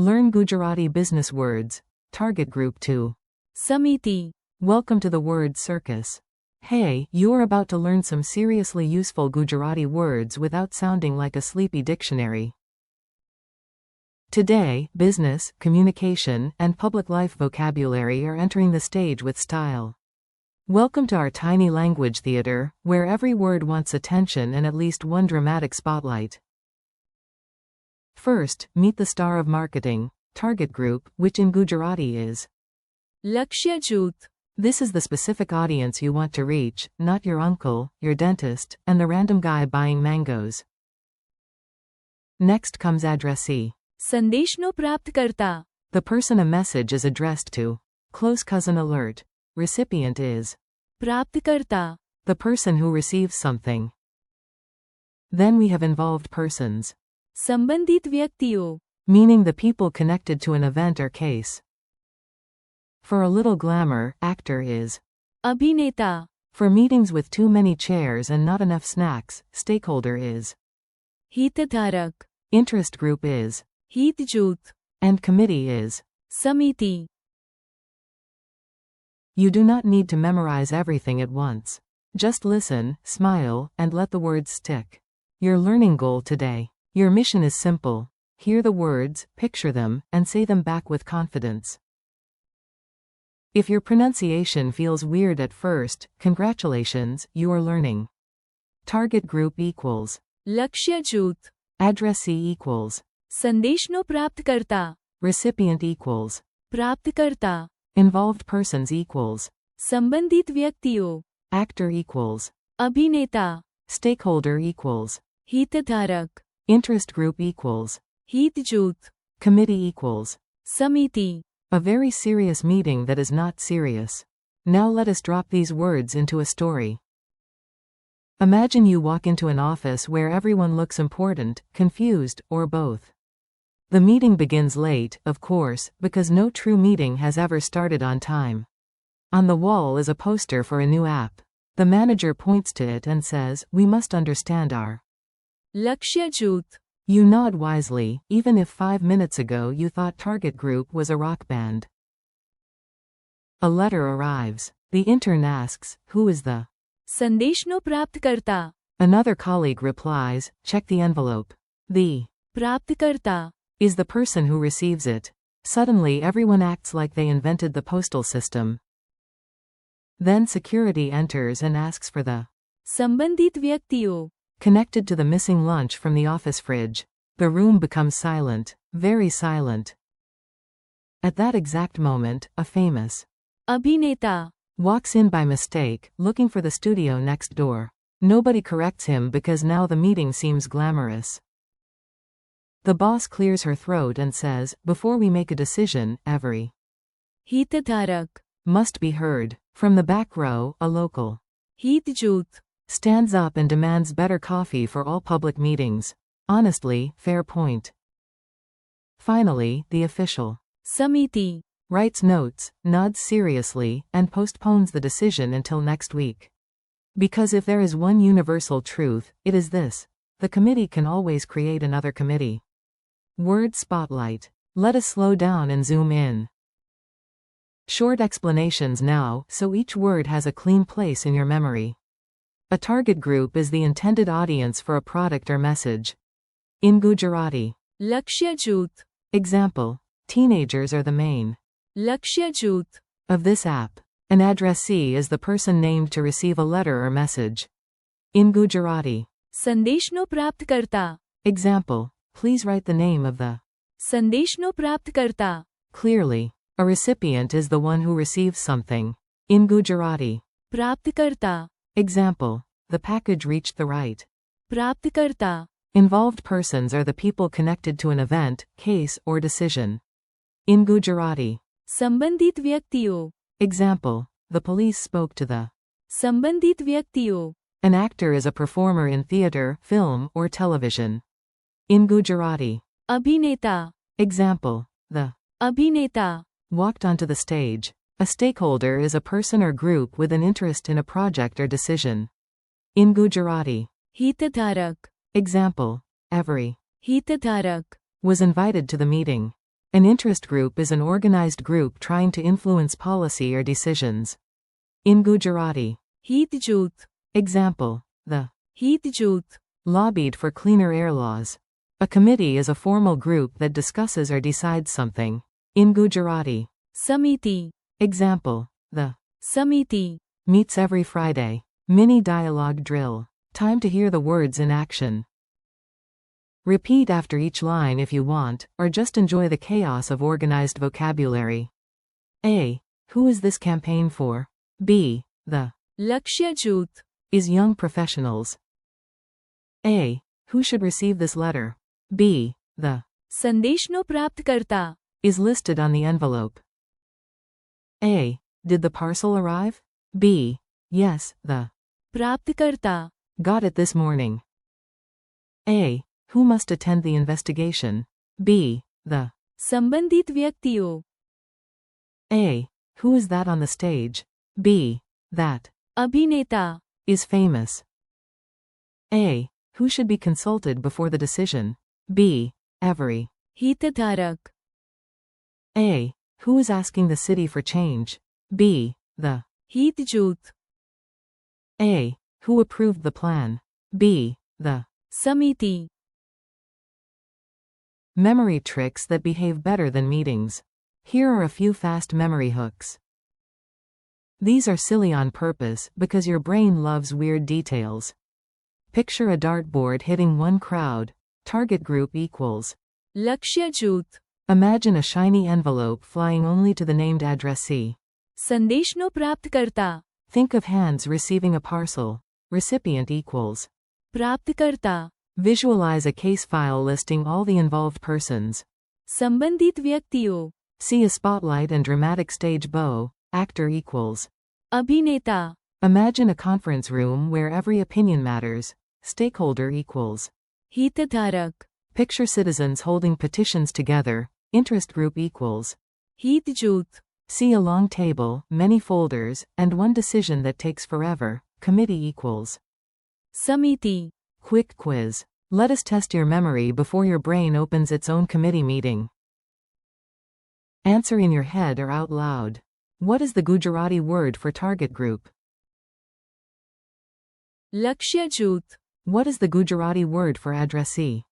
Learn Gujarati business words. Target Group 2. Samiti. Welcome to the word circus. Hey, you're about to learn some seriously useful Gujarati words without sounding like a sleepy dictionary. Today, business, communication, and public life vocabulary are entering the stage with style. Welcome to our tiny language theater, where every word wants attention and at least one dramatic spotlight. First, meet the star of marketing, Target Group, which in Gujarati is Lakshya Jut. This is the specific audience you want to reach, not your uncle, your dentist, and the random guy buying mangoes. Next comes addressee. Sandeshno Praptkarta. The person a message is addressed to. Close cousin alert. Recipient is Praptkarta. the person who receives something. Then we have involved persons, Sambandhit Vyaktiyo. meaning the people connected to an event or case. For a little glamour, actor is. Abhineta. For meetings with too many chairs and not enough snacks, stakeholder is. Hitadharak. Interest group is. Hitjut. And committee is. Samiti. You do not need to memorize everything at once. Just listen, smile, and let the words stick. Your learning goal today. Your mission is simple. Hear the words, picture them, and say them back with confidence. If your pronunciation feels weird at first, congratulations, you are learning. Target group equals. Lakshya Jut. Addressee equals. Sandeshno Praptkarta. Recipient equals. Praptkarta. Involved persons equals. Sambandhit Vyaktiyo. Actor equals. Abhineta. Stakeholder equals. Hitadharak. Interest group equals. Hitjut. Committee equals. Samiti. A very serious meeting that is not serious. Now let us drop these words into a story. Imagine you walk into an office where everyone looks important, confused, or both. The meeting begins late, of course, because no true meeting has ever started on time. On the wall is a poster for a new app. The manager points to it and says, "We must understand our." Lakshya Jut. You nod wisely, even if 5 minutes ago you thought Target Group was a rock band. A letter arrives. The intern asks, "Who is the?" Sandeshno Praptkarta. Another colleague replies, "Check the envelope." The Praptkarta. is the person who receives it. Suddenly everyone acts like they invented the postal system. Then security enters and asks for the Sambandhit Vyaktiyo. connected to the missing lunch from the office fridge. The room becomes silent, very silent. At that exact moment, a famous Abhineta. walks in by mistake, looking for the studio next door. Nobody corrects him because now the meeting seems glamorous. The boss clears her throat and says, "Before we make a decision, every Hitadharak. must be heard." From the back row, a local Hitjut. stands up and demands better coffee for all public meetings. Honestly, fair point. Finally, the official Samiti. writes notes, nods seriously, and postpones the decision until next week. Because if there is one universal truth, it is this: the committee can always create another committee. Word spotlight. Let us slow down and zoom in. Short explanations now, so each word has a clean place in your memory. A target group is the intended audience for a product or message. In Gujarati. Lakshya Jut. Example. Teenagers are the main Lakshya Jut. of this app. An addressee is the person named to receive a letter or message. In Gujarati. Sandeshno Praptkarta. Example. Please write the name of the. Sandeshno Praptkarta. Clearly, a recipient is the one who receives something. In Gujarati. Praptkarta. Example. The package reached the right. Praptkarta. Involved persons are the people connected to an event, case, or decision. In Gujarati. Sambandhit Vyaktiyo. Example. The police spoke to the. Sambandhit Vyaktiyo. An actor is a performer in theater, film, or television. In Gujarati. Abhineta. Example. The Abhineta. walked onto the stage. A stakeholder is a person or group with an interest in a project or decision. In Gujarati. Hitadharak. Example. Every Hitadharak. was invited to the meeting. An interest group is an organized group trying to influence policy or decisions. In Gujarati. हित जूथ. Example. The हित जूथ. lobbied for cleaner air laws. A committee is a formal group that discusses or decides something. In Gujarati. समिति. Example. The समिति. meets every Friday. Mini dialogue drill. Time to hear the words in action. Repeat after each line if you want, or just enjoy the chaos of organized vocabulary. A. Who is this campaign for? B. The लक्ष्य जूथ. is young professionals. A. Who should receive this letter? B. The संदेशનો प्राप्तकर्ता. is listed on the envelope. A. Did the parcel arrive? B. Yes, the प्राप्तकर्ता. got it this morning. A. Who must attend the investigation? B. The संबंधित व्यक्तियों. A. Who is that on the stage? B. That अभिनेता. is famous. A. Who should be consulted before the decision? B. Every. हितधारक. A. Who is asking the city for change? B. The हित जूथ. A. Who approved the plan? B. The समिति. memory tricks that behave better than meetings. Here are a few fast memory hooks. These are silly on purpose because your brain loves weird details. Picture a dartboard hitting one crowd. Target group equals. लक्ष्य जूथ. Imagine a shiny envelope flying only to the named addressee. संदेशનો प्राप्तकर्ता. Think of hands receiving a parcel. Recipient equals. प्राप्तकर्ता. Visualize a case file listing all the involved persons. संबंधित व्यक्तियों. See a spotlight and dramatic stage bow. Actor equals. अभिनेता. Imagine a conference room where every opinion matters. Stakeholder equals. हितधारक. Picture citizens holding petitions together. Interest group equals. हित जूथ. See a long table, many folders, and one decision that takes forever. Committee equals. समिति. Quick quiz. Let us test your memory before your brain opens its own committee meeting. Answer in your head or out loud. What is the Gujarati word for target group? लक्ष्य जूथ. What is the Gujarati word for addressee?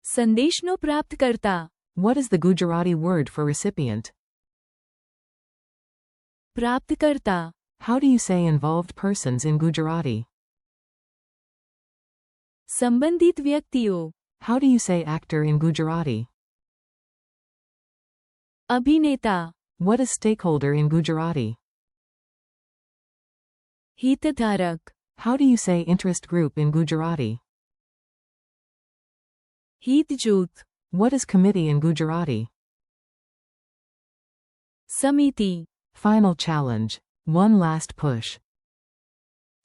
संदेशनो प्राप्तकर्ता. What is the Gujarati word for recipient? प्राप्तकर्ता. How do you say involved persons in Gujarati? संबंधित व्यक्तियों. How do you say actor in Gujarati? अभिनेता. What is stakeholder in Gujarati? हितधारक. How do you say interest group in Gujarati? हित जूथ. What is committee in Gujarati? समिति. Final challenge. One last push.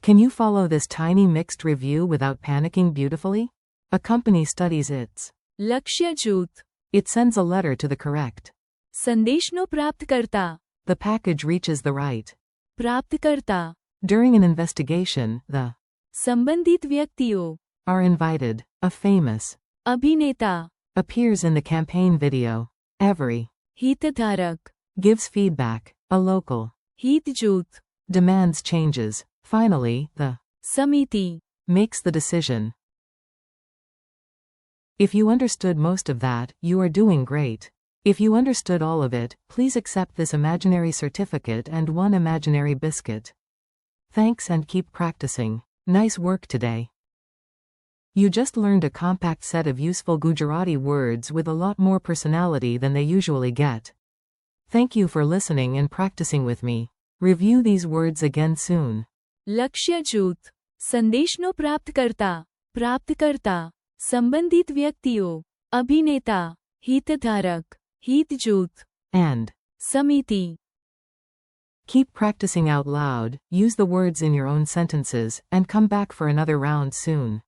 Can you follow this tiny mixed review without panicking beautifully? A company studies its. लक्ष्य जूथ. It sends a letter to the correct. संदेशनो प्राप्तकर्ता. The package reaches the right. प्राप्तकर्ता. During an investigation, the संबंधित व्यक्तियों. are invited. A famous अभिनेता. appears in the campaign video. Every हितधारक. gives feedback. A local हित जूथ. demands changes. Finally, the समिति. makes the decision. If you understood most of that, you are doing great. If you understood all of it, please accept this imaginary certificate and one imaginary biscuit. Thanks and keep practicing. Nice work today. You just learned a compact set of useful Gujarati words with a lot more personality than they usually get. Thank you for listening and practicing with me. Review these words again soon. लक्ष्य जूथ. संदेशनो प्राप्तकर्ता. प्राप्तकर्ता. संबंधित व्यक्तियों. अभिनेता. हितधारक. हित जूथ. And समिति. keep practicing out loud, use the words in your own sentences, and come back for another round soon.